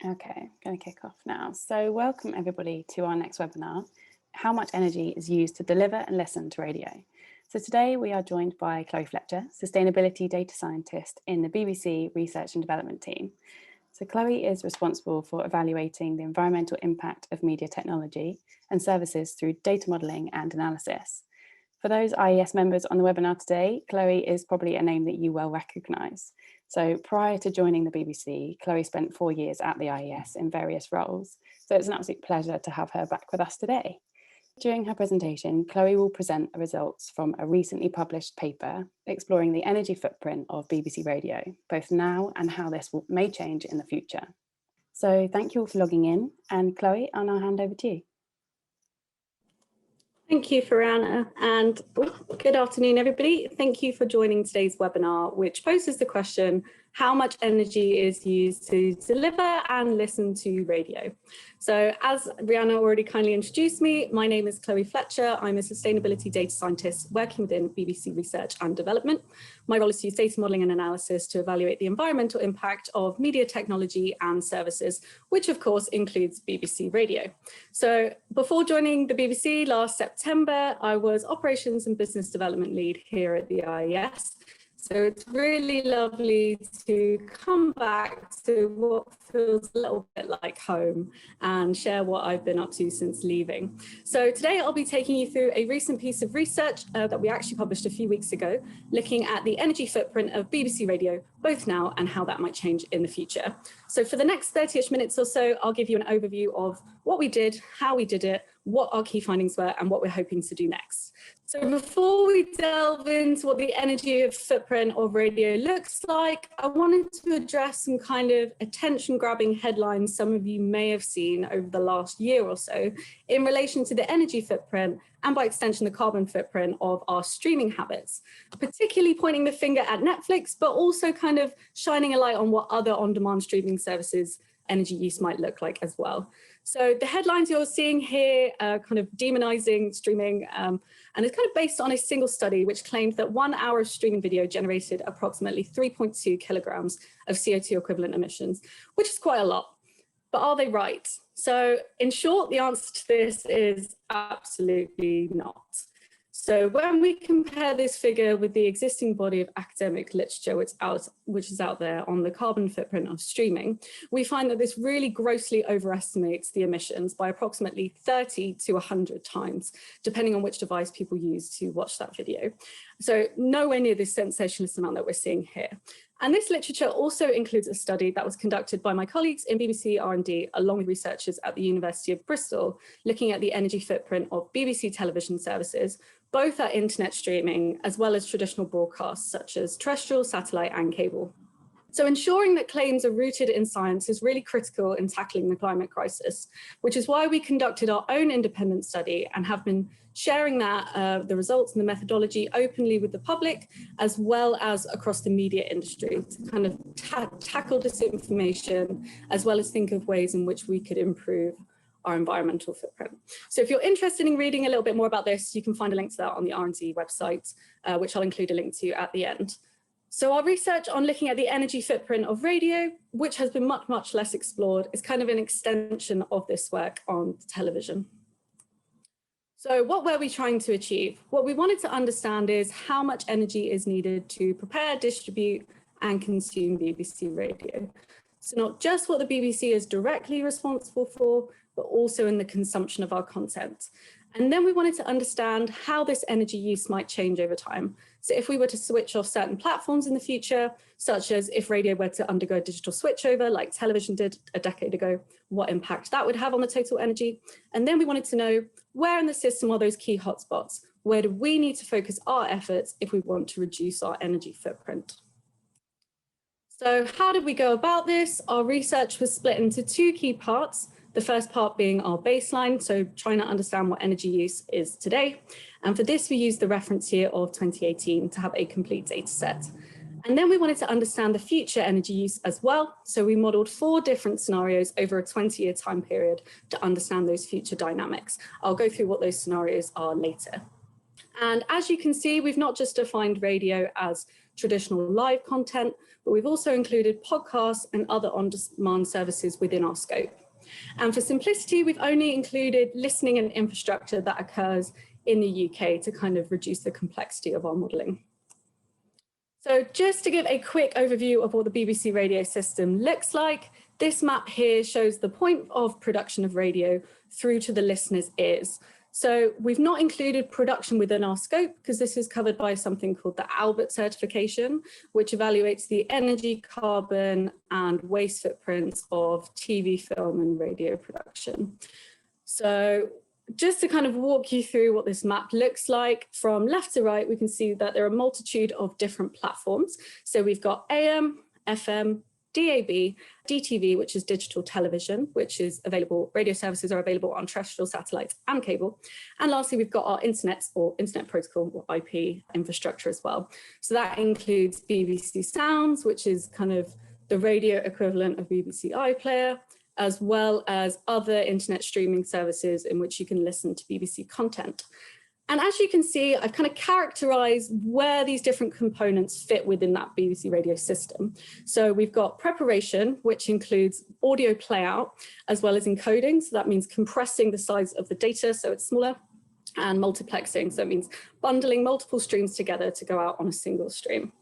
Okay, going to kick off now. So welcome everybody to our next webinar, How Much Energy is Used to Deliver and Listen to Radio. So today we are joined by Chloe Fletcher, Sustainability Data Scientist in the BBC Research and Development team. So Chloe is responsible for evaluating the environmental impact of media technology and services through data modelling and analysis. For those IES members on the webinar today, Chloe is probably a name that you well recognise. So prior to joining the BBC, Chloe spent 4 years at the IES in various roles. So it's an absolute pleasure to have her back with us today. During her presentation, Chloe will present the results from a recently published paper exploring the energy footprint of BBC Radio, both now and how this may change in the future. So thank you all for logging in, and Chloe, I'll now hand over to you. Thank you, Farana, and good afternoon, everybody. Thank you for joining today's webinar, which poses the question, how much energy is used to deliver and listen to radio? So as Rihanna already kindly introduced me, my name is Chloe Fletcher. I'm a sustainability data scientist working within BBC Research and Development. My role is to use data modelling and analysis to evaluate the environmental impact of media technology and services, which of course includes BBC Radio. So before joining the BBC last September, I was Operations and Business Development Lead here at the IES. So it's really lovely to come back to what feels a little bit like home and share what I've been up to since leaving. So today I'll be taking you through a recent piece of research that we actually published a few weeks ago, looking at the energy footprint of BBC Radio, both now and how that might change in the future. So for the next 30-ish minutes or so, I'll give you an overview of what we did, how we did it, what our key findings were, and what we're hoping to do next. So before we delve into what the energy footprint of radio looks like, I wanted to address some kind of attention-grabbing headlines some of you may have seen over the last year or so in relation to the energy footprint and by extension the carbon footprint of our streaming habits, particularly pointing the finger at Netflix, but also kind of shining a light on what other on-demand streaming services energy use might look like as well. So the headlines you're seeing here are kind of demonizing streaming, and it's kind of based on a single study which claimed that 1 hour of streaming video generated approximately 3.2 kilograms of CO2 equivalent emissions, which is quite a lot. But are they right? So in short, the answer to this is absolutely not. So when we compare this figure with the existing body of academic literature which is out there on the carbon footprint of streaming, we find that this really grossly overestimates the emissions by approximately 30 to 100 times, depending on which device people use to watch that video. So nowhere near this sensationalist amount that we're seeing here. And this literature also includes a study that was conducted by my colleagues in BBC R&D, along with researchers at the University of Bristol, looking at the energy footprint of BBC television services, both at internet streaming, as well as traditional broadcasts, such as terrestrial, satellite, and cable. So ensuring that claims are rooted in science is really critical in tackling the climate crisis, which is why we conducted our own independent study and have been sharing that, the results and the methodology openly with the public, as well as across the media industry to kind of tackle disinformation, as well as think of ways in which we could improve our environmental footprint. So if you're interested in reading a little bit more about this, you can find a link to that on the R&D website, which I'll include a link to at the end. So our research on looking at the energy footprint of radio, which has been much, much less explored, is kind of an extension of this work on television. So what were we trying to achieve? What we wanted to understand is how much energy is needed to prepare, distribute, and consume BBC Radio. So not just what the BBC is directly responsible for, but also in the consumption of our content. And then we wanted to understand how this energy use might change over time. So if we were to switch off certain platforms in the future, such as if radio were to undergo a digital switchover like television did a decade ago, what impact that would have on the total energy. And then we wanted to know where in the system are those key hotspots? Where do we need to focus our efforts if we want to reduce our energy footprint? So how did we go about this? Our research was split into two key parts. The first part being our baseline, so trying to understand what energy use is today. And for this, we used the reference year of 2018 to have a complete data set. And then we wanted to understand the future energy use as well. So we modeled 4 different scenarios over a 20-year time period to understand those future dynamics. I'll go through what those scenarios are later. And as you can see, we've not just defined radio as traditional live content, but we've also included podcasts and other on-demand services within our scope. And for simplicity, we've only included listening and infrastructure that occurs in the UK to kind of reduce the complexity of our modelling. So just to give a quick overview of what the BBC radio system looks like, this map here shows the point of production of radio through to the listener's ears. So we've not included production within our scope because this is covered by something called the Albert certification, which evaluates the energy, carbon and waste footprints of TV, film and radio production. So just to kind of walk you through what this map looks like, from left to right, we can see that there are a multitude of different platforms. So we've got AM, FM, DAB, DTV, which is digital television, which is available, radio services are available on terrestrial satellites and cable. And lastly, we've got our internet or internet protocol or IP infrastructure as well. So that includes BBC Sounds, which is kind of the radio equivalent of BBC iPlayer, as well as other internet streaming services in which you can listen to BBC content. And as you can see, I've kind of characterized where these different components fit within that BBC radio system. So we've got preparation, which includes audio playout, as well as encoding. So that means compressing the size of the data so it's smaller, and multiplexing. So it means bundling multiple streams together to go out on a single stream.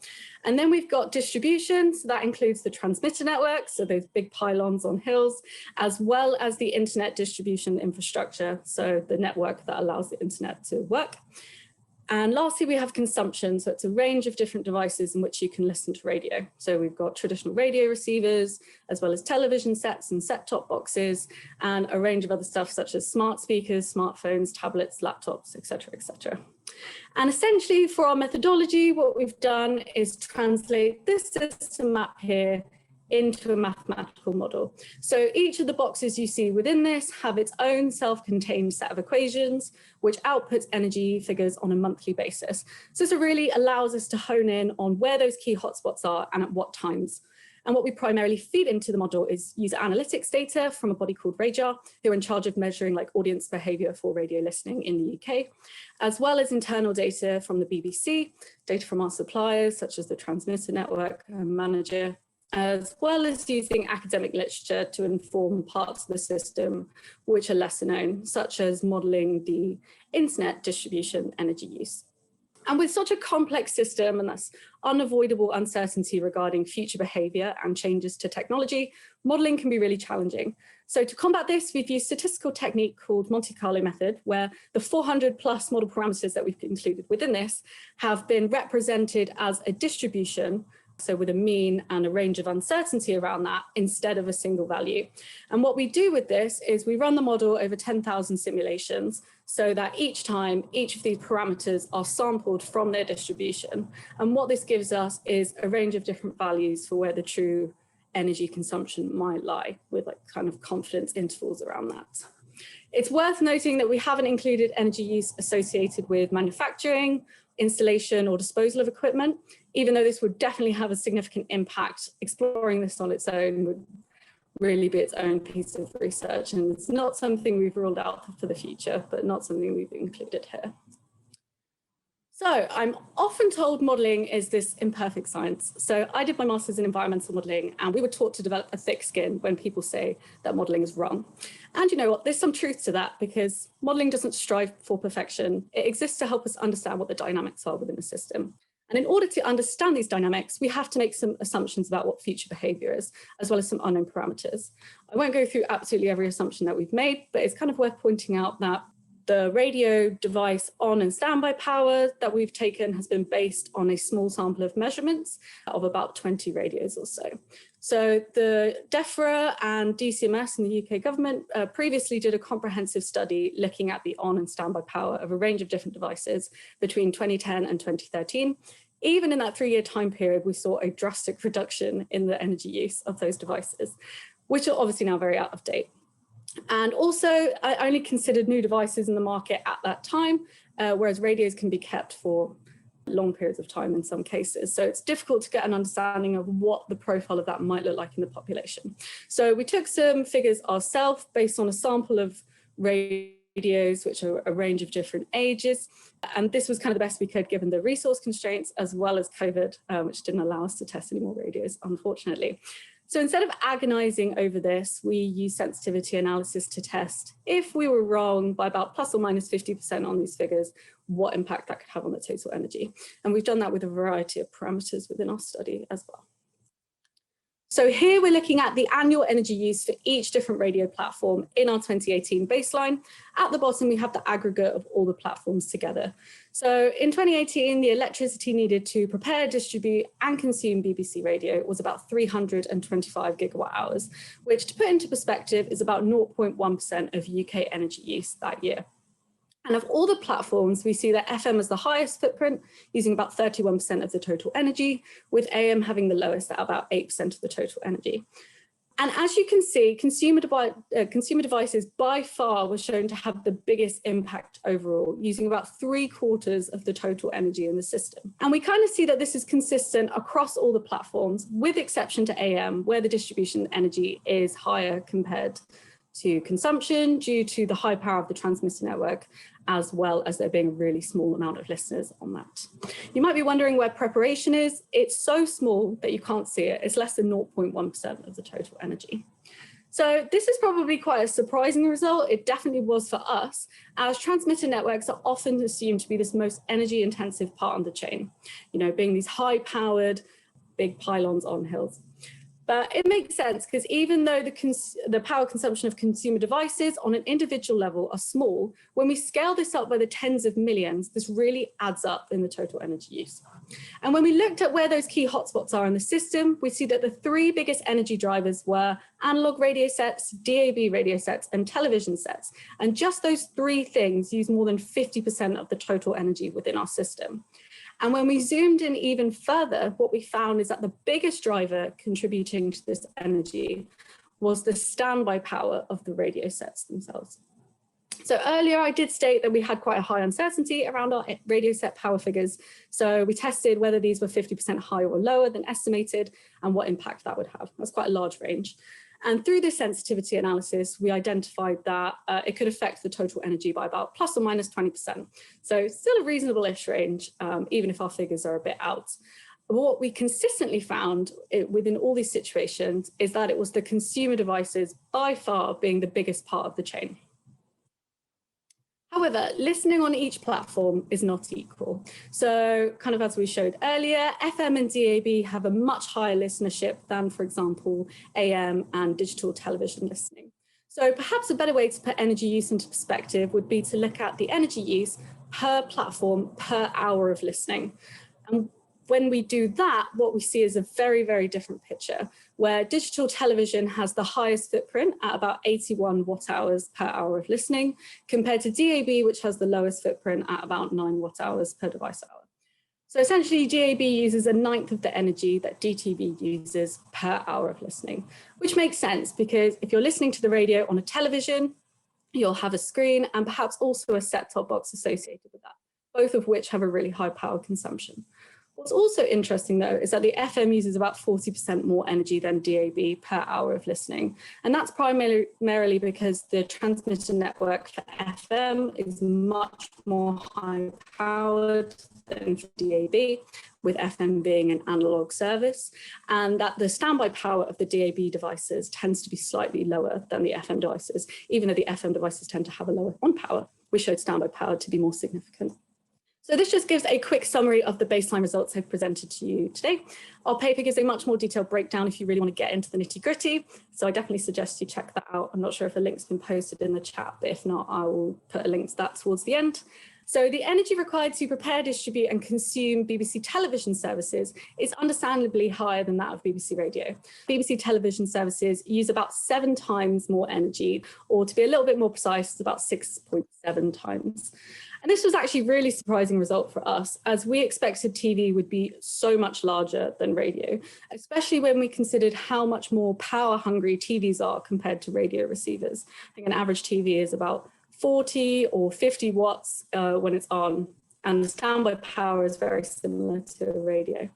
And then we've got distribution. So that includes the transmitter networks, so those big pylons on hills, as well as the internet distribution infrastructure. So the network that allows the internet to work. And lastly, we have consumption. So it's a range of different devices in which you can listen to radio. So we've got traditional radio receivers, as well as television sets and set-top boxes, and a range of other stuff such as smart speakers, smartphones, tablets, laptops, etc., etc. And essentially for our methodology, what we've done is translate this system map here into a mathematical model. So each of the boxes you see within this have its own self-contained set of equations, which outputs energy figures on a monthly basis. So this really allows us to hone in on where those key hotspots are and at what times. And what we primarily feed into the model is user analytics data from a body called Radar, who are in charge of measuring like audience behavior for radio listening in the UK, as well as internal data from the BBC, data from our suppliers, such as the transmitter network manager, as well as using academic literature to inform parts of the system which are lesser known, such as modelling the internet distribution energy use. And with such a complex system and thus unavoidable uncertainty regarding future behaviour and changes to technology, modelling can be really challenging. So to combat this, we've used a statistical technique called Monte Carlo method, where the 400 plus model parameters that we've included within this have been represented as a distribution, so with a mean and a range of uncertainty around that instead of a single value. And what we do with this is we run the model over 10,000 simulations so that each time, each of these parameters are sampled from their distribution. And what this gives us is a range of different values for where the true energy consumption might lie, with like kind of confidence intervals around that. It's worth noting that we haven't included energy use associated with manufacturing, installation or disposal of equipment, even though this would definitely have a significant impact. Exploring this on its own would really be its own piece of research, and it's not something we've ruled out for the future, but not something we've included here. So I'm often told modelling is this imperfect science. So I did my master's in environmental modelling, and we were taught to develop a thick skin when people say that modelling is wrong. And you know what, there's some truth to that, because modelling doesn't strive for perfection. It exists to help us understand what the dynamics are within the system. And in order to understand these dynamics, we have to make some assumptions about what future behaviour is, as well as some unknown parameters. I won't go through absolutely every assumption that we've made, but it's kind of worth pointing out that the radio device on and standby power that we've taken has been based on a small sample of measurements of about 20 radios or so. So the DEFRA and DCMS and the UK government previously did a comprehensive study looking at the on and standby power of a range of different devices between 2010 and 2013. Even in that 3-year time period, we saw a drastic reduction in the energy use of those devices, which are obviously now very out of date. And also, I only considered new devices in the market at that time, whereas radios can be kept for long periods of time in some cases. So it's difficult to get an understanding of what the profile of that might look like in the population. So we took some figures ourselves based on a sample of radios radios, which are a range of different ages. And this was kind of the best we could given the resource constraints, as well as COVID, which didn't allow us to test any more radios, unfortunately. So instead of agonizing over this, we used sensitivity analysis to test if we were wrong by about plus or minus 50% on these figures, what impact that could have on the total energy. And we've done that with a variety of parameters within our study as well. So here we're looking at the annual energy use for each different radio platform in our 2018 baseline. At the bottom, we have the aggregate of all the platforms together. So in 2018, the electricity needed to prepare, distribute, and consume BBC Radio was about 325 gigawatt hours, which, to put into perspective, is about 0.1% of UK energy use that year. And of all the platforms, we see that FM has the highest footprint, using about 31% of the total energy, with AM having the lowest at about 8% of the total energy. And as you can see, consumer devices by far were shown to have the biggest impact overall, using about 3/4 of the total energy in the system. And we kind of see that this is consistent across all the platforms, with exception to AM, where the distribution energy is higher compared to consumption due to the high power of the transmitter network, as well as there being a really small amount of listeners on that. You might be wondering where preparation is. It's so small that you can't see it. It's less than 0.1% of the total energy. So this is probably quite a surprising result. It definitely was for us, as transmitter networks are often assumed to be this most energy intensive part of the chain, being these high powered, big pylons on hills. But it makes sense because even though the power consumption of consumer devices on an individual level are small, when we scale this up by the tens of millions, this really adds up in the total energy use. And when we looked at where those key hotspots are in the system, we see that the three biggest energy drivers were analog radio sets, DAB radio sets, and television sets. And just those three things use more than 50% of the total energy within our system. And when we zoomed in even further, what we found is that the biggest driver contributing to this energy was the standby power of the radio sets themselves. So earlier I did state that we had quite a high uncertainty around our radio set power figures. So we tested whether these were 50% higher or lower than estimated and what impact that would have. That's quite a large range. And through this sensitivity analysis, we identified that it could affect the total energy by about plus or minus 20%. So still a reasonable-ish range, even if our figures are a bit out. What we consistently found within all these situations is that it was the consumer devices by far being the biggest part of the chain. However, listening on each platform is not equal. So kind of as we showed earlier, FM and DAB have a much higher listenership than, for example, AM and digital television listening. So perhaps a better way to put energy use into perspective would be to look at the energy use per platform per hour of listening. And when we do that, what we see is a very, very different picture, where digital television has the highest footprint at about 81 watt hours per hour of listening, compared to DAB, which has the lowest footprint at about 9 watt hours per device hour. So essentially, DAB uses 1/9 of the energy that DTV uses per hour of listening, which makes sense because if you're listening to the radio on a television, you'll have a screen and perhaps also a set-top box associated with that, both of which have a really high power consumption. What's also interesting, though, is that the FM uses about 40% more energy than DAB per hour of listening. And that's primarily because the transmitter network for FM is much more high powered than for DAB, with FM being an analog service, and that the standby power of the DAB devices tends to be slightly lower than the FM devices, even though the FM devices tend to have a lower on power. We showed standby power to be more significant. So this just gives a quick summary of the baseline results I've presented to you today. Our paper gives a much more detailed breakdown if you really want to get into the nitty-gritty. So I definitely suggest you check that out. I'm not sure if a link's been posted in the chat, but if not, I will put a link to that towards the end. So the energy required to prepare, distribute and consume BBC television services is understandably higher than that of BBC Radio. BBC television services use about 7 times more energy, or to be a little bit more precise, it's about 6.7 times. And this was actually a really surprising result for us, as we expected TV would be so much larger than radio, especially when we considered how much more power hungry TVs are compared to radio receivers. I think an average TV is about 40 or 50 watts when it's on, and the standby power is very similar to a radio.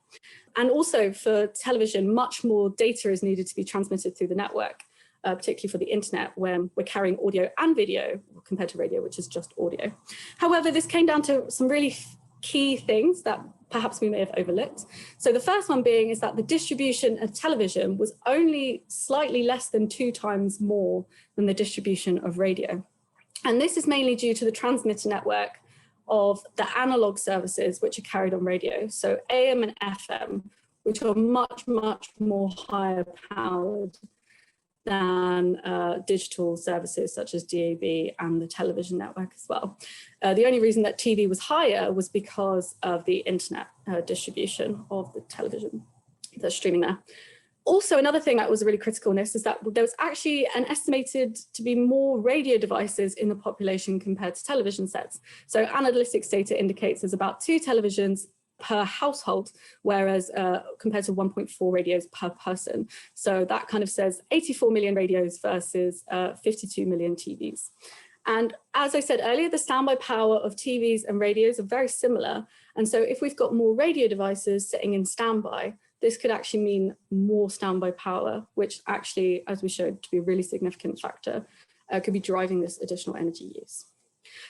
And also for television, much more data is needed to be transmitted through the network. particularly for the internet, when we're carrying audio and video compared to radio, which is just audio. However, this came down to some really key things that perhaps we may have overlooked. So the first one being is that the distribution of television was only slightly less than 2 times more than the distribution of radio. And this is mainly due to the transmitter network of the analog services which are carried on radio. So AM and FM, which are much, much more higher powered than digital services such as DAB and the television network as well. The only reason that TV was higher was because of the internet distribution of the television that's streaming there. Also, another thing that was really critical in this is that there was actually an estimated to be more radio devices in the population compared to television sets. So analytics data indicates there's about 2 televisions per household, whereas compared to 1.4 radios per person. So that kind of says 84 million radios versus 52 million TVs. And as I said earlier, the standby power of TVs and radios are very similar. And so if we've got more radio devices sitting in standby, this could actually mean more standby power, which actually, as we showed, to be a really significant factor, could be driving this additional energy use.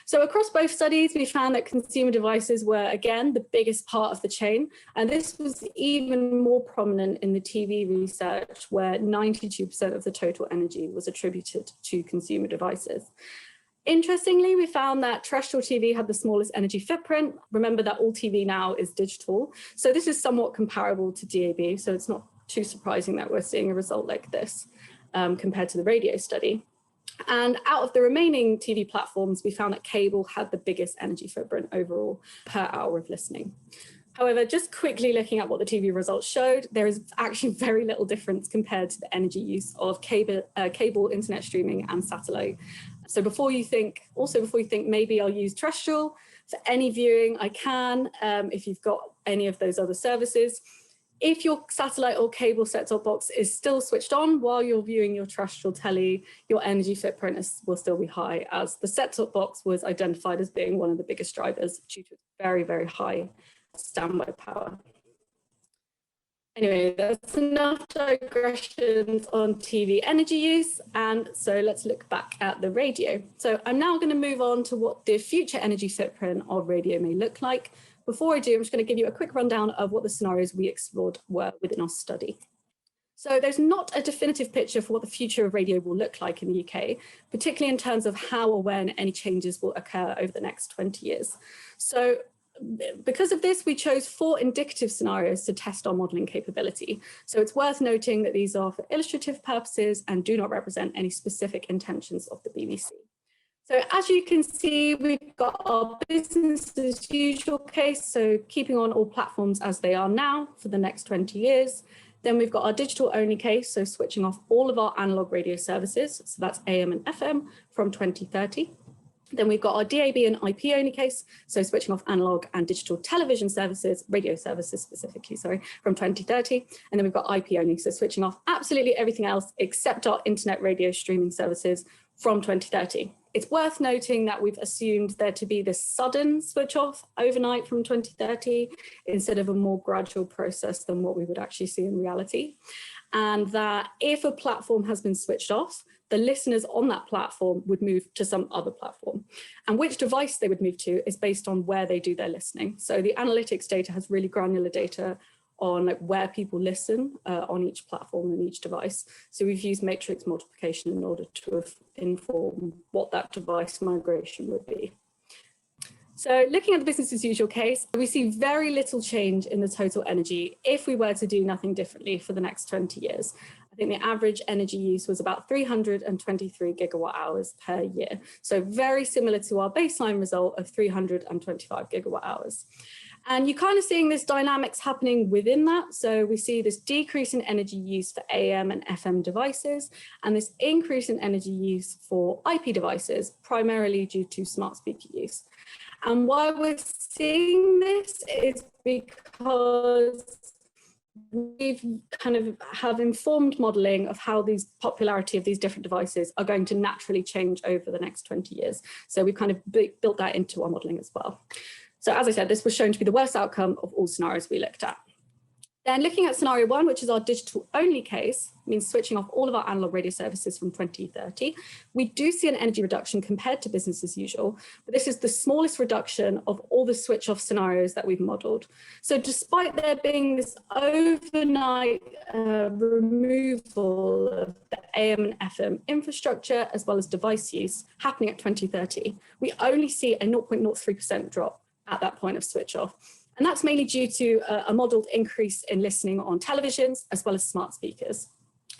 So across both studies, we found that consumer devices were, again, the biggest part of the chain. And this was even more prominent in the TV research, where 92% of the total energy was attributed to consumer devices. Interestingly, we found that terrestrial TV had the smallest energy footprint. Remember that all TV now is digital. So this is somewhat comparable to DAB. So it's not too surprising that we're seeing a result like this compared to the radio study. And out of the remaining TV platforms, we found that cable had the biggest energy footprint overall per hour of listening. However, just quickly looking at what the TV results showed, there is actually very little difference compared to the energy use of cable internet streaming and satellite. So before you think maybe I'll use terrestrial for any viewing, I can, if you've got any of those other services. If your satellite or cable set-top box is still switched on while you're viewing your terrestrial telly, your energy footprint will still be high, as the set-top box was identified as being one of the biggest drivers due to its very, very high standby power. Anyway, that's enough digressions on TV energy use. And so let's look back at the radio. So I'm now going to move on to what the future energy footprint of radio may look like. Before I do, I'm just going to give you a quick rundown of what the scenarios we explored were within our study. So there's not a definitive picture for what the future of radio will look like in the UK, particularly in terms of how or when any changes will occur over the next 20 years. So because of this, we chose 4 indicative scenarios to test our modelling capability. So it's worth noting that these are for illustrative purposes and do not represent any specific intentions of the BBC. So as you can see, we've got our business as usual case, so keeping on all platforms as they are now for the next 20 years. Then we've got our digital only case, so switching off all of our analog radio services, so that's AM and FM from 2030. Then we've got our DAB and IP only case, so switching off analog and digital television services, radio services specifically, sorry, from 2030. And then we've got IP only, so switching off absolutely everything else except our internet radio streaming services from 2030. It's worth noting that we've assumed there to be this sudden switch off overnight from 2030 instead of a more gradual process than what we would actually see in reality. And that if a platform has been switched off, the listeners on that platform would move to some other platform. And which device they would move to is based on where they do their listening. So the analytics data has really granular data on where people listen on each platform and each device. So we've used matrix multiplication in order to inform what that device migration would be. So looking at the business as usual case, we see very little change in the total energy if we were to do nothing differently for the next 20 years. I think the average energy use was about 323 gigawatt hours per year. So very similar to our baseline result of 325 gigawatt hours. And you're kind of seeing this dynamics happening within that. So we see this decrease in energy use for AM and FM devices, and this increase in energy use for IP devices, primarily due to smart speaker use. And why we're seeing this is because we've kind of have informed modelling of how these popularity of these different devices are going to naturally change over the next 20 years. So we've kind of built that into our modelling as well. So as I said, this was shown to be the worst outcome of all scenarios we looked at. Then looking at scenario 1, which is our digital only case, means switching off all of our analog radio services from 2030, we do see an energy reduction compared to business as usual, but this is the smallest reduction of all the switch off scenarios that we've modeled. So despite there being this overnight removal of the AM and FM infrastructure, as well as device use happening at 2030, we only see a 0.03% drop at that point of switch off. And that's mainly due to a modelled increase in listening on televisions as well as smart speakers.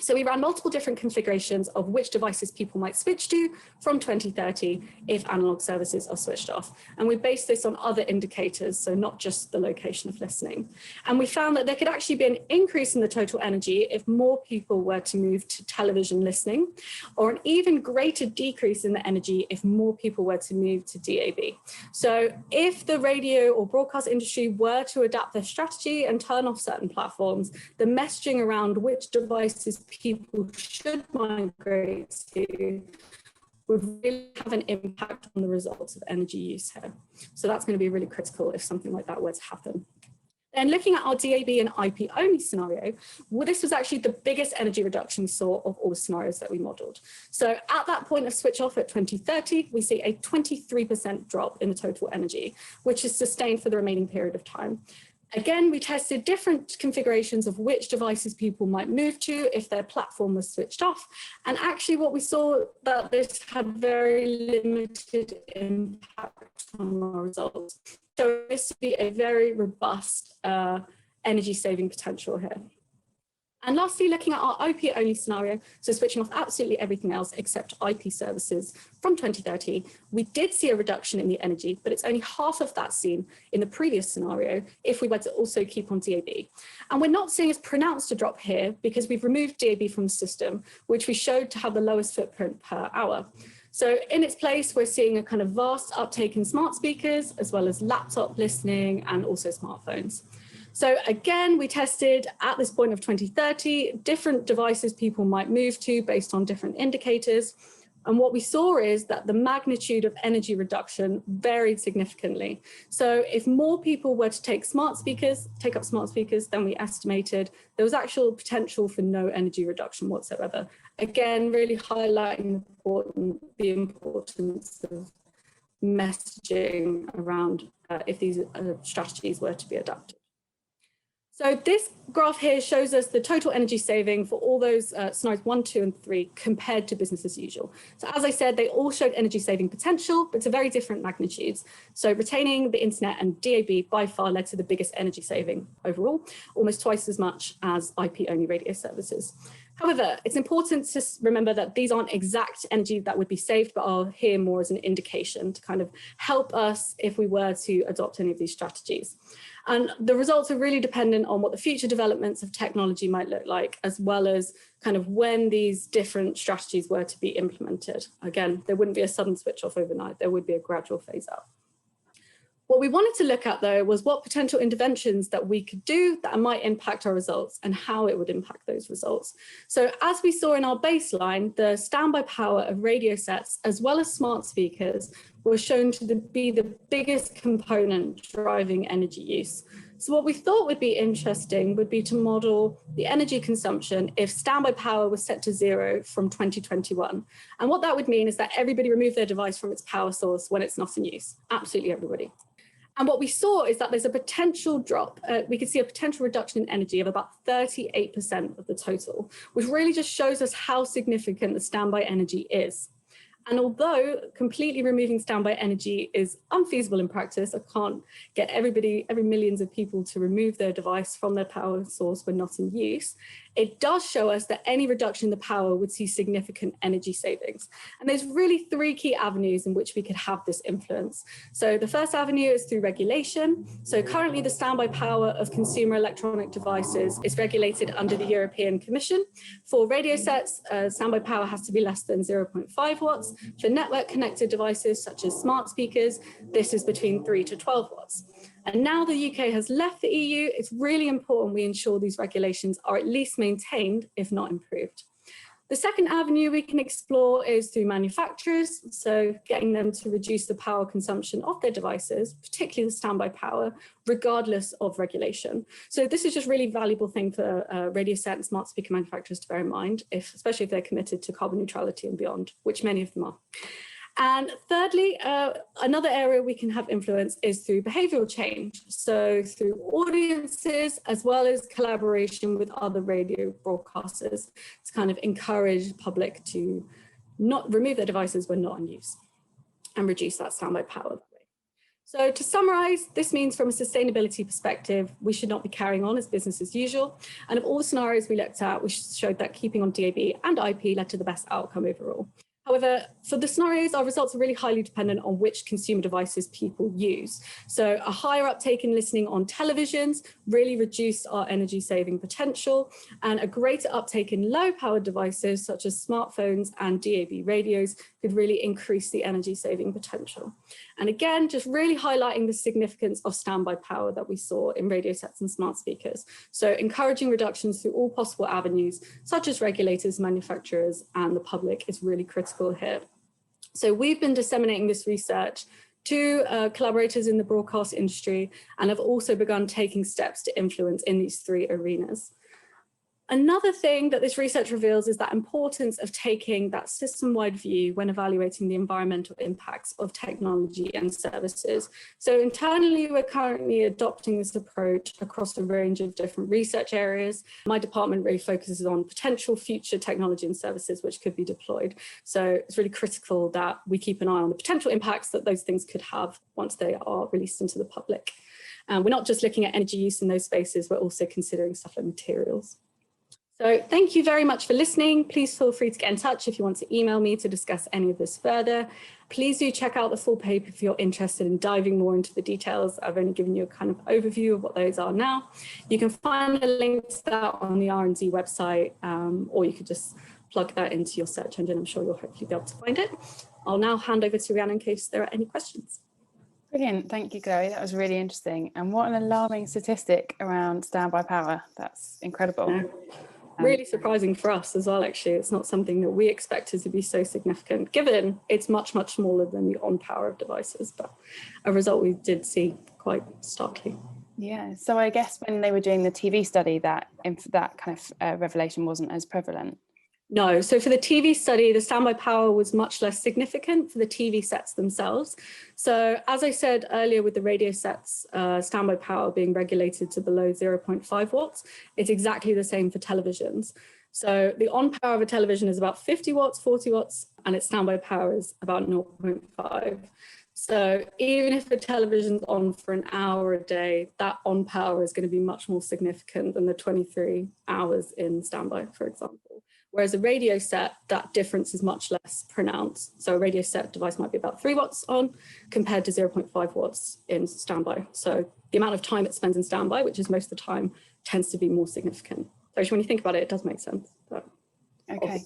So we ran multiple different configurations of which devices people might switch to from 2030 if analog services are switched off. And we based this on other indicators, so not just the location of listening. And we found that there could actually be an increase in the total energy if more people were to move to television listening, or an even greater decrease in the energy if more people were to move to DAB. So if the radio or broadcast industry were to adapt their strategy and turn off certain platforms, the messaging around which devices people should migrate to would really have an impact on the results of energy use here. So that's going to be really critical if something like that were to happen. Then looking at our DAB and IP only scenario, well, this was actually the biggest energy reduction we saw of all the scenarios that we modelled. So at that point of switch off at 2030, we see a 23% drop in the total energy, which is sustained for the remaining period of time. Again, we tested different configurations of which devices people might move to if their platform was switched off. And actually what we saw that this had very limited impact on our results. So this would be a very robust energy saving potential here. And lastly, looking at our IP only scenario, so switching off absolutely everything else except IP services from 2030, we did see a reduction in the energy, but it's only half of that seen in the previous scenario if we were to also keep on DAB. And we're not seeing as pronounced a drop here because we've removed DAB from the system, which we showed to have the lowest footprint per hour. So in its place, we're seeing a kind of vast uptake in smart speakers, as well as laptop listening and also smartphones. So again, we tested at this point of 2030, different devices people might move to based on different indicators. And what we saw is that the magnitude of energy reduction varied significantly. So if more people were to take up smart speakers than we estimated, there was actual potential for no energy reduction whatsoever. Again, really highlighting the importance of messaging around if these strategies were to be adapted. So this graph here shows us the total energy saving for all those scenarios 1, 2, and 3 compared to business as usual. So as I said, they all showed energy saving potential, but to very different magnitudes. So retaining the internet and DAB by far led to the biggest energy saving overall, almost twice as much as IP only radio services. However, it's important to remember that these aren't exact energy that would be saved, but are here more as an indication to kind of help us if we were to adopt any of these strategies. And the results are really dependent on what the future developments of technology might look like, as well as kind of when these different strategies were to be implemented. Again, there wouldn't be a sudden switch off overnight, there would be a gradual phase out. What we wanted to look at, though, was what potential interventions that we could do that might impact our results and how it would impact those results. So as we saw in our baseline, the standby power of radio sets, as well as smart speakers, were shown to be the biggest component driving energy use. So what we thought would be interesting would be to model the energy consumption if standby power was set to 0 from 2021. And what that would mean is that everybody removed their device from its power source when it's not in use, absolutely everybody. And what we saw is that there's a potential drop. We could see a potential reduction in energy of about 38% of the total, which really just shows us how significant the standby energy is. And although completely removing standby energy is unfeasible in practice, I can't get every millions of people to remove their device from their power source when not in use, it does show us that any reduction in the power would see significant energy savings. And there's really 3 key avenues in which we could have this influence. So the first avenue is through regulation. So currently the standby power of consumer electronic devices is regulated under the European Commission. For radio sets, standby power has to be less than 0.5 watts. For network connected devices such as smart speakers, this is between 3 to 12 watts. And now the UK has left the EU, it's really important we ensure these regulations are at least maintained, if not improved. The The second avenue we can explore is through manufacturers, so getting them to reduce the power consumption of their devices, particularly the standby power, regardless of regulation. So this is just a really valuable thing for radio set and smart speaker manufacturers to bear in mind, especially if they're committed to carbon neutrality and beyond, which many of them are. And thirdly, another area we can have influence is through behavioral change. So through audiences, as well as collaboration with other radio broadcasters to kind of encourage the public to not remove their devices when not in use and reduce that standby power. So to summarize, this means from a sustainability perspective, we should not be carrying on as business as usual. And of all the scenarios we looked at, we showed that keeping on DAB and IP led to the best outcome overall. However, for the scenarios, our results are really highly dependent on which consumer devices people use. So a higher uptake in listening on televisions really reduced our energy saving potential, and a greater uptake in low powered devices such as smartphones and DAB radios could really increase the energy saving potential. And again, just really highlighting the significance of standby power that we saw in radio sets and smart speakers. So encouraging reductions through all possible avenues, such as regulators, manufacturers, and the public is really critical here. So we've been disseminating this research to collaborators in the broadcast industry and have also begun taking steps to influence in these three arenas. Another thing that this research reveals is that importance of taking that system-wide view when evaluating the environmental impacts of technology and services. So internally, we're currently adopting this approach across a range of different research areas. My department really focuses on potential future technology and services which could be deployed. So it's really critical that we keep an eye on the potential impacts that those things could have once they are released into the public. We're not just looking at energy use in those spaces, we're also considering stuff like materials. So thank you very much for listening. Please feel free to get in touch if you want to email me to discuss any of this further. Please do check out the full paper if you're interested in diving more into the details. I've only given you a kind of overview of what those are now. You can find a link to that on the R&D website, or you could just plug that into your search engine. I'm sure you'll hopefully be able to find it. I'll now hand over to Rhiannon in case there are any questions. Brilliant, thank you, Chloe. That was really interesting. And what an alarming statistic around standby power. That's incredible. Yeah. Really surprising for us as well, actually. It's not something that we expected to be so significant, given it's much, much smaller than the on power of devices, but a result we did see quite starkly. Yeah, so I guess when they were doing the TV study, that kind of revelation wasn't as prevalent. No, so for the TV study, the standby power was much less significant for the TV sets themselves. So as I said earlier with the radio sets, standby power being regulated to below 0.5 watts, it's exactly the same for televisions. So the on power of a television is about 50 watts, 40 watts, and its standby power is about 0.5. So even if the television's on for an hour a day, that on power is going to be much more significant than the 23 hours in standby, for example. Whereas a radio set, that difference is much less pronounced. So a radio set device might be about 3 watts on compared to 0.5 watts in standby. So the amount of time it spends in standby, which is most of the time, tends to be more significant. So when you think about it, it does make sense. But okay.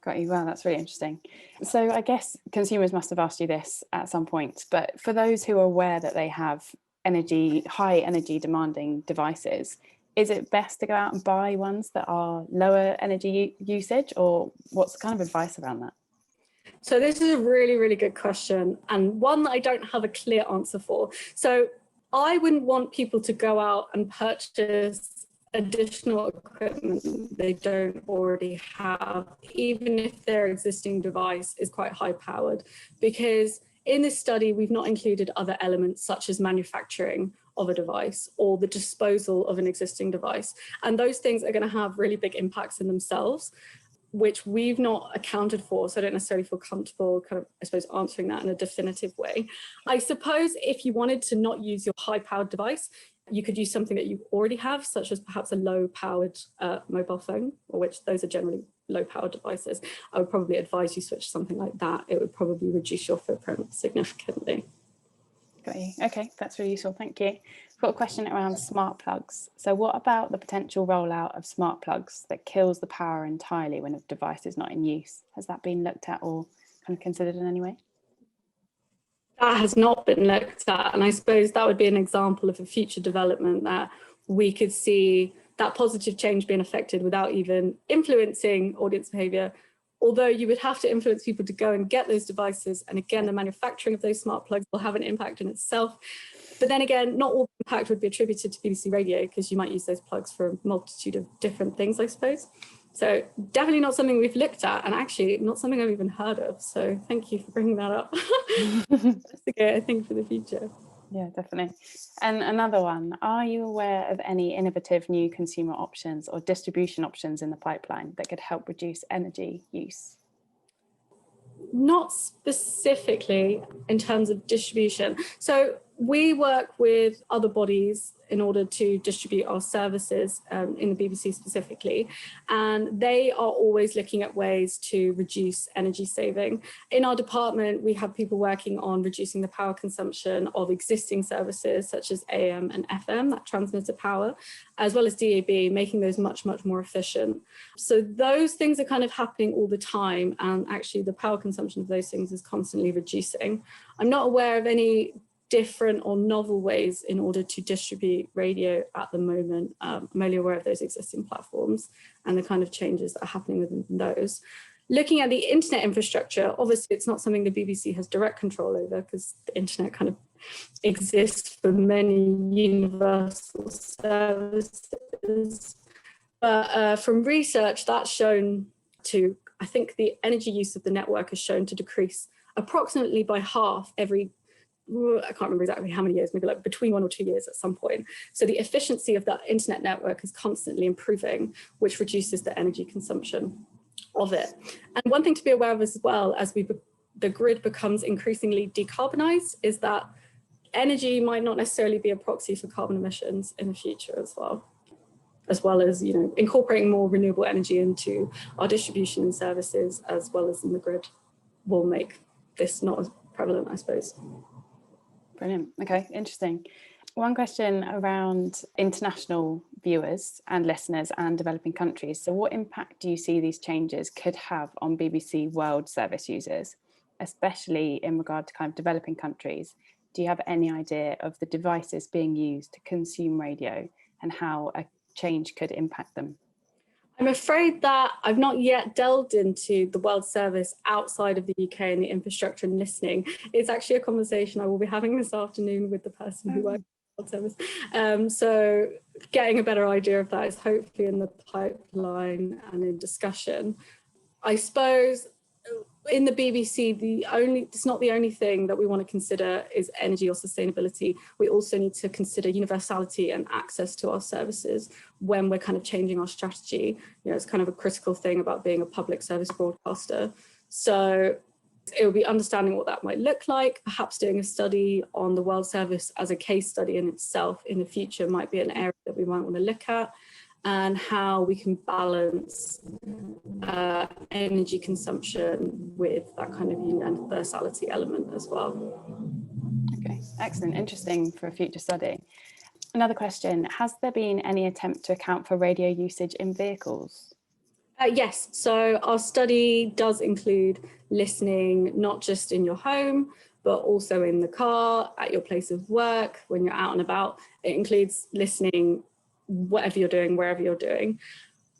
Got you. Wow, that's really interesting. So I guess consumers must have asked you this at some point, but for those who are aware that they have high energy demanding devices, is it best to go out and buy ones that are lower energy usage, or what's the kind of advice around that? So this is a really, really good question, and one that I don't have a clear answer for. So I wouldn't want people to go out and purchase additional equipment they don't already have, even if their existing device is quite high powered, because in this study, we've not included other elements such as manufacturing of a device or the disposal of an existing device. And those things are going to have really big impacts in themselves, which we've not accounted for. So I don't necessarily feel comfortable kind of, I suppose, answering that in a definitive way. I suppose if you wanted to not use your high powered device, you could use something that you already have, such as perhaps a low powered mobile phone, or which those are generally low powered devices. I would probably advise you switch to something like that. It would probably reduce your footprint significantly. Got you. Okay, that's really useful. Thank you. I've got a question around smart plugs. So what about the potential rollout of smart plugs that kills the power entirely when a device is not in use? Has that been looked at or kind of considered in any way? That has not been looked at, and I suppose that would be an example of a future development that we could see that positive change being affected without even influencing audience behavior. Although you would have to influence people to go and get those devices. And again, the manufacturing of those smart plugs will have an impact in itself. But then again, not all impact would be attributed to BBC Radio, because you might use those plugs for a multitude of different things, I suppose. So definitely not something we've looked at, and actually not something I've even heard of. So thank you for bringing that up. That's okay, I think, for the future. Yeah, definitely. And another one, are you aware of any innovative new consumer options or distribution options in the pipeline that could help reduce energy use? Not specifically in terms of distribution. So we work with other bodies in order to distribute our services in the BBC specifically, and they are always looking at ways to reduce energy saving. In our department, we have people working on reducing the power consumption of existing services such as AM and FM, that transmitter power, as well as DAB, making those much more efficient. So those things are kind of happening all the time, and actually the power consumption of those things is constantly reducing. I'm not aware of any different or novel ways in order to distribute radio at the moment. I'm only aware of those existing platforms and the kind of changes that are happening within those. Looking at the internet infrastructure, obviously it's not something the BBC has direct control over, because the internet kind of exists for many universal services. But from research, that's shown to, I think the energy use of the network is shown to decrease approximately by half every, I can't remember exactly how many years, maybe like between 1 or 2 years at some point. So the efficiency of that internet network is constantly improving, which reduces the energy consumption of it. And one thing to be aware of as well, as the grid becomes increasingly decarbonized, is that energy might not necessarily be a proxy for carbon emissions in the future as well as, you know, incorporating more renewable energy into our distribution and services as well as in the grid will make this not as prevalent, I suppose. Brilliant. Okay, interesting. One question around international viewers and listeners and developing countries. So what impact do you see these changes could have on BBC World Service users, especially in regard to kind of developing countries? Do you have any idea of the devices being used to consume radio and how a change could impact them? I'm afraid that I've not yet delved into the World Service outside of the UK and the infrastructure and listening. It's actually a conversation I will be having this afternoon with the person who works in the World Service. So getting a better idea of that is hopefully in the pipeline and in discussion. I suppose in the BBC, it's not the only thing that we want to consider is energy or sustainability. We also need to consider universality and access to our services when we're kind of changing our strategy. You know, it's kind of a critical thing about being a public service broadcaster. So it will be understanding what that might look like. Perhaps doing a study on the World Service as a case study in itself in the future might be an area that we might want to look at, and how we can balance energy consumption with that kind of universality element as well. Okay, excellent, interesting for a future study. Another question, has there been any attempt to account for radio usage in vehicles? Yes, so our study does include listening not just in your home, but also in the car, at your place of work, when you're out and about. It includes listening whatever you're doing, wherever you're doing.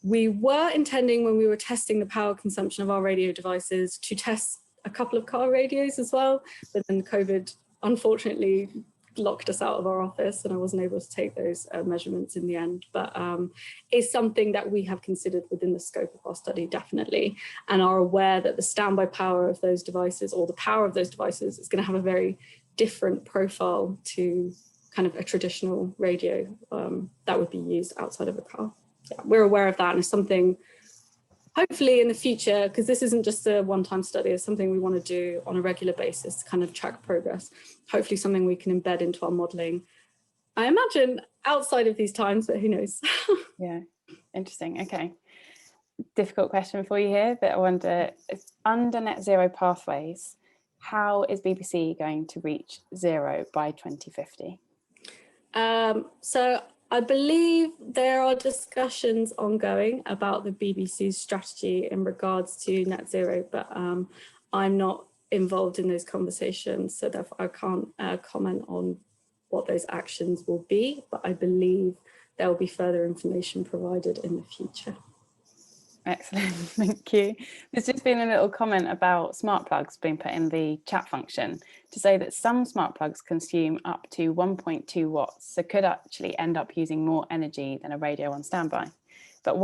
We were intending, when we were testing the power consumption of our radio devices, to test a couple of car radios as well, but then COVID unfortunately locked us out of our office and I wasn't able to take those measurements in the end. But it's something that we have considered within the scope of our study, definitely, and are aware that the standby power of those devices, or the power of those devices, is going to have a very different profile to kind of a traditional radio that would be used outside of a car. Yeah, we're aware of that, and it's something hopefully in the future, because this isn't just a one-time study, it's something we want to do on a regular basis to kind of track progress. Hopefully something we can embed into our modelling. I imagine outside of these times, but who knows? Yeah, interesting. Okay. Difficult question for you here, but I wonder, under net zero pathways, how is BBC going to reach zero by 2050? So I believe there are discussions ongoing about the BBC's strategy in regards to net zero, but I'm not involved in those conversations, so therefore I can't comment on what those actions will be. But I believe there will be further information provided in the future. Excellent, thank you. There's just been a little comment about smart plugs being put in the chat function to say that some smart plugs consume up to 1.2 watts, so could actually end up using more energy than a radio on standby. But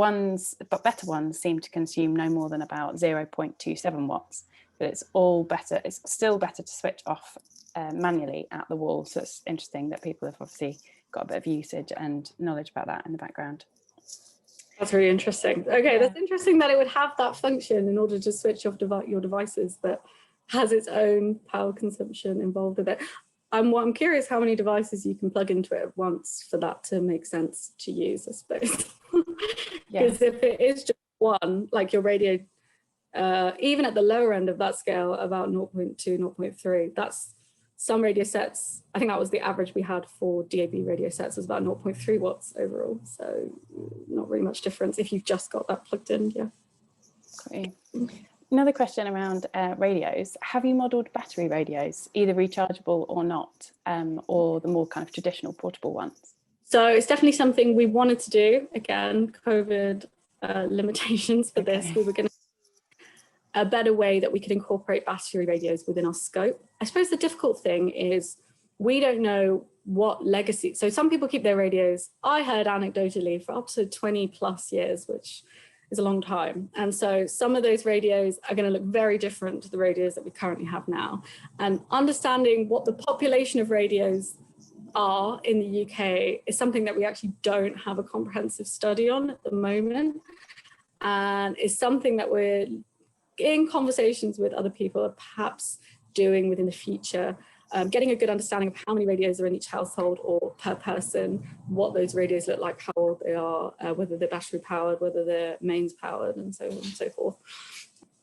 better ones seem to consume no more than about 0.27 watts. But it's still better to switch off manually at the wall. So it's interesting that people have obviously got a bit of usage and knowledge about that in the background. That's really interesting. Okay, that's interesting that it would have that function in order to switch off your devices, but has its own power consumption involved with it. I'm curious how many devices you can plug into it at once for that to make sense to use, I suppose. Because if it is just one, like your radio, even at the lower end of that scale, about 0.2, 0.3, that's some radio sets. I think that was the average we had for DAB radio sets, was about 0.3 watts overall. So not really much difference if you've just got that plugged in. Yeah. Great. Another question around radios. Have you modelled battery radios, either rechargeable or not, or the more kind of traditional portable ones? So it's definitely something we wanted to do. Again, COVID limitations for this. We were going to a better way that we could incorporate battery radios within our scope. I suppose the difficult thing is we don't know what legacy. So some people keep their radios, I heard anecdotally, for up to 20 plus years, which is a long time. And so some of those radios are going to look very different to the radios that we currently have now. And understanding what the population of radios are in the UK is something that we actually don't have a comprehensive study on at the moment. And is something that we're in conversations with other people are perhaps doing within the future, getting a good understanding of how many radios are in each household or per person, what those radios look like, how old they are, whether they're battery powered, whether they're mains powered, and so on and so forth.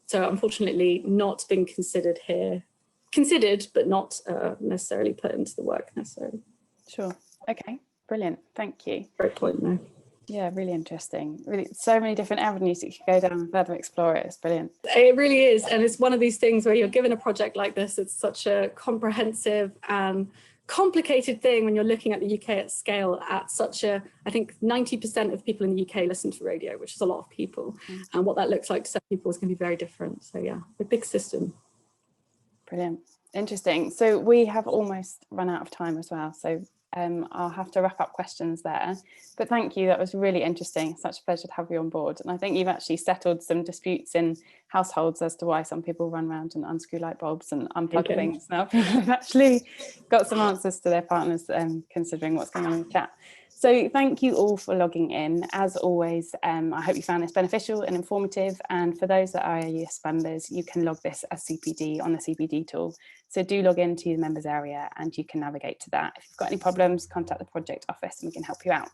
So unfortunately not being considered here, considered, but not necessarily put into the work necessarily. Sure. Okay, brilliant. Thank you. Great point though. Yeah, really interesting. Really, so many different avenues that you could go down and further explore it. It's brilliant. It really is. And it's one of these things where you're given a project like this. It's such a comprehensive and complicated thing when you're looking at the UK at scale at such a, I think 90% of people in the UK listen to radio, which is a lot of people. And what that looks like to some people is going to be very different. So yeah, a big system. Brilliant. Interesting. So we have almost run out of time as well. So I'll have to wrap up questions there, but thank you. That was really interesting. Such a pleasure to have you on board. And I think you've actually settled some disputes in households as to why some people run around and unscrew light bulbs and unplug things. Now people have actually got some answers to their partners, considering what's going on in the chat. So thank you all for logging in. As always, I hope you found this beneficial and informative. And for those that are IIS members, you can log this as CPD on the CPD tool. So do log into the members area and you can navigate to that. If you've got any problems, contact the project office and we can help you out.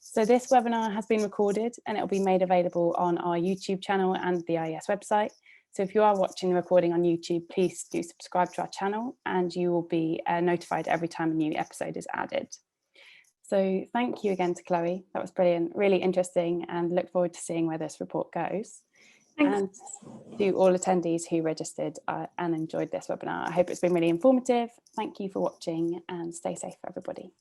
So this webinar has been recorded and it will be made available on our YouTube channel and the IIS website. So if you are watching the recording on YouTube, please do subscribe to our channel and you will be notified every time a new episode is added. So thank you again to Chloe. That was brilliant, really interesting, and look forward to seeing where this report goes. Thanks. And to all attendees who registered and enjoyed this webinar. I hope it's been really informative. Thank you for watching and stay safe, everybody.